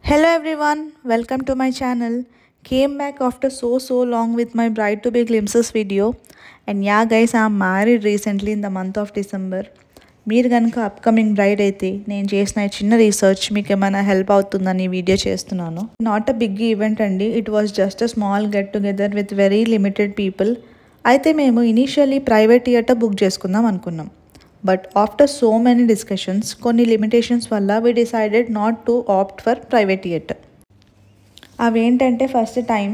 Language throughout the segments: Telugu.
Hello everyone, welcome to my channel. Came back after so long with my bride to be glimpses video. And yeah guys, I'm married recently in the month of December. మీరు కనుక అప్కమింగ్ బ్రైడ్ అయితే నేను చేసిన చిన్న రీసెర్చ్ మీకు ఏమైనా హెల్ప్ అవుతుందని వీడియో చేస్తున్నాను. నాట్ అ బిగ్ ఈవెంట్ అండి, it was just a small get together with very limited people. అయితే మేము ఇనీషియల్లీ ప్రైవేట్ థియేటర్ బుక్ చేసుకుందాం అనుకున్నాం. But after so many discussions కొన్ని లిమిటేషన్స్ వల్ల we decided not to opt for private theatre. అవేంటంటే ఫస్ట్ టైం,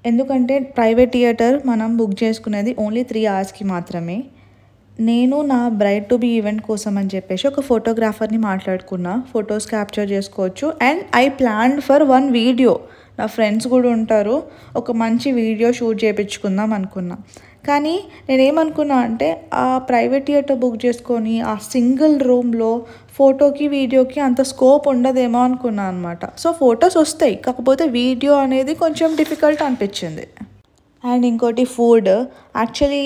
ఎందుకంటే ప్రైవేట్ థియేటర్ మనం బుక్ చేసుకునేది ఓన్లీ 3 అవర్స్కి మాత్రమే. నేను నా బ్రైడ్ టు బీ ఈవెంట్ కోసం అని చెప్పేసి ఒక ఫోటోగ్రాఫర్ని మాట్లాడుకున్నా, ఫొటోస్ క్యాప్చర్ చేసుకోవచ్చు. And I planned for 1 video. నా ఫ్రెండ్స్ కూడా ఉంటారు, ఒక మంచి వీడియో షూట్ చేయించుకుందాం అనుకున్నా. కానీ నేనేమనుకున్నా అంటే ఆ ప్రైవేట్ థియేటర్ బుక్ చేసుకొని ఆ సింగిల్ రూమ్లో ఫోటోకి వీడియోకి అంత స్కోప్ ఉండదేమో అనుకున్నా అనమాట. సో ఫొటోస్ వస్తాయి, కాకపోతే వీడియో అనేది కొంచెం డిఫికల్ట్ అనిపించింది. అండ్ ఇంకోటి ఫుడ్. యాక్చువల్లీ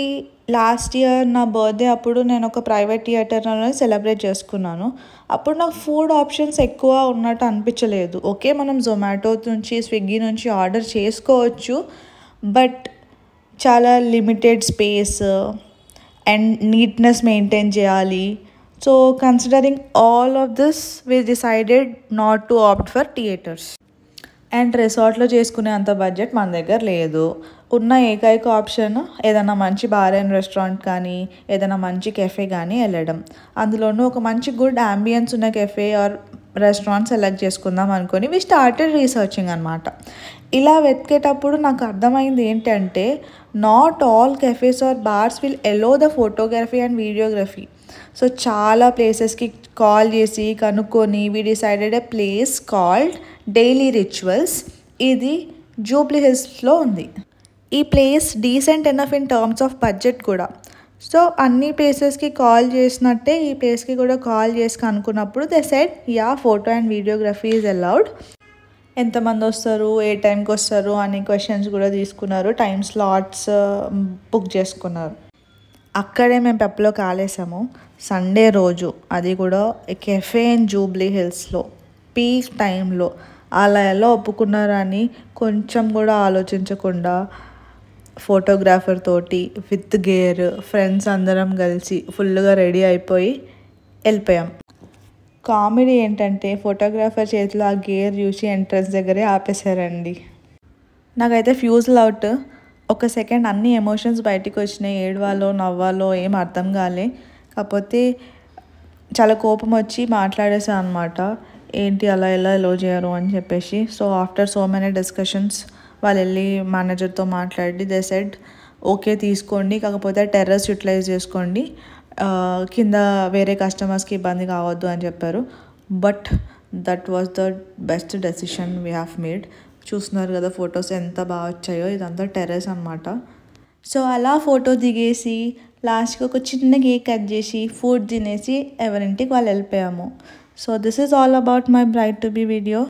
లాస్ట్ ఇయర్ నా బర్త్డే అప్పుడు నేను ఒక ప్రైవేట్ థియేటర్లోనే సెలబ్రేట్ చేసుకున్నాను. అప్పుడు నాకు ఫుడ్ ఆప్షన్స్ ఎక్కువ ఉన్నట్టు అనిపించలేదు. ఓకే, మనం జొమాటో నుంచి స్విగ్గీ నుంచి ఆర్డర్ చేసుకోవచ్చు, బట్ చాలా limited space and neatness maintain చేయాలి. So considering all of this we decided not to opt for theatres. And రిసార్ట్లో చేసుకునే అంత బడ్జెట్ మన దగ్గర లేదు. ఉన్న ఏకైక ఆప్షన్ ఏదైనా మంచి బార్ అండ్ రెస్టారెంట్ కానీ ఏదైనా మంచి కెఫే కానీ వెళ్ళడం. అందులోనూ ఒక మంచి గుడ్ అంబియన్స్ ఉన్న కెఫే ఆర్ రెస్టారెంట్ సెలెక్ట్ చేసుకుందాం అనుకొని వి స్టార్టెడ్ రీసెర్చింగ్ అనమాట. ఇలా వెతికేటప్పుడు నాకు అర్థమైంది ఏంటంటే not all cafes or bars will allow the photography and videography. So చాలా ప్లేసెస్కి కాల్ చేసి కనుక్కొని we decided a place called Daily Rituals. ఇది జూబ్లీ హిల్స్లో ఉంది. ఈ place decent enough in terms of budget కూడా. సో అన్ని ప్లేసెస్కి కాల్ చేసినట్టే ఈ ప్లేస్కి కూడా కాల్ చేసి కనుక్కున్నప్పుడు they said yeah photo and videography is allowed. ఎంతమంది వస్తారు, ఏ టైంకి వస్తారు అనే క్వశ్చన్స్ కూడా తీసుకున్నారు, టైం స్లాట్స్ బుక్ చేసుకున్నారు. అక్కడే మేము పెప్పలో కాలేసాము. సండే రోజు, అది కూడా కెఫే ఇన్ జూబ్లీ హిల్స్లో పీక్ టైంలో. అలా ఎలా ఒప్పుకున్నారని కొంచెం కూడా ఆలోచించకుండా ఫోటోగ్రాఫర్ తోటి విత్ గేర్ ఫ్రెండ్స్ అందరం కలిసి ఫుల్గా రెడీ అయిపోయి వెళ్ళిపోయాం. కామెడీ ఏంటంటే ఫోటోగ్రాఫర్ చేతిలో ఆ గేర్ చూసి ఎంట్రన్స్ దగ్గరే ఆపేశారండి. నాకైతే ఫ్యూజుల్ అవుట్. ఒక సెకండ్ అన్ని ఎమోషన్స్ బయటికి వచ్చినాయి, ఏడవాలో నవ్వాలో ఏం అర్థం కాలే. కాకపోతే చాలా కోపం వచ్చి మాట్లాడేసాను అనమాట, ఏంటి అలా ఎలా ఎలో చేయరు అని చెప్పేసి. So after so many discussions వాళ్ళు వెళ్ళి మేనేజర్తో మాట్లాడి దే సెడ్ ఓకే తీసుకోండి, కాకపోతే టెర్రస్ యూటిలైజ్ చేసుకోండి, కింద వేరే కస్టమర్స్కి ఇబ్బంది కావద్దు అని చెప్పారు. But that was the best decision we have made. చూస్తున్నారు కదా ఫొటోస్ ఎంత బాగా వచ్చాయో, ఇదంతా టెర్రస్ అనమాట. సో అలా ఫోటో దిగేసి లాస్ట్కి ఒక చిన్న కేక్ కట్ చేసి ఫుడ్ తినేసి ఎవరింటికి వాళ్ళు వెళ్ళిపోయాము. So this is all about my bride to be video.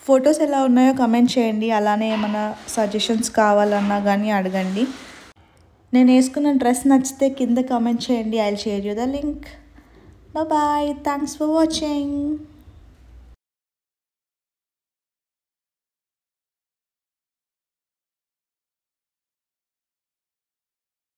Photos ఎలా ఉన్నాయో కమెంట్ చేయండి, అలానే ఏమైనా సజెషన్స్ కావాలన్నా కానీ అడగండి. నేను వేసుకున్న డ్రెస్ నచ్చితే కింద కమెంట్ చేయండి, I will share you the link. Bye, thanks for watching.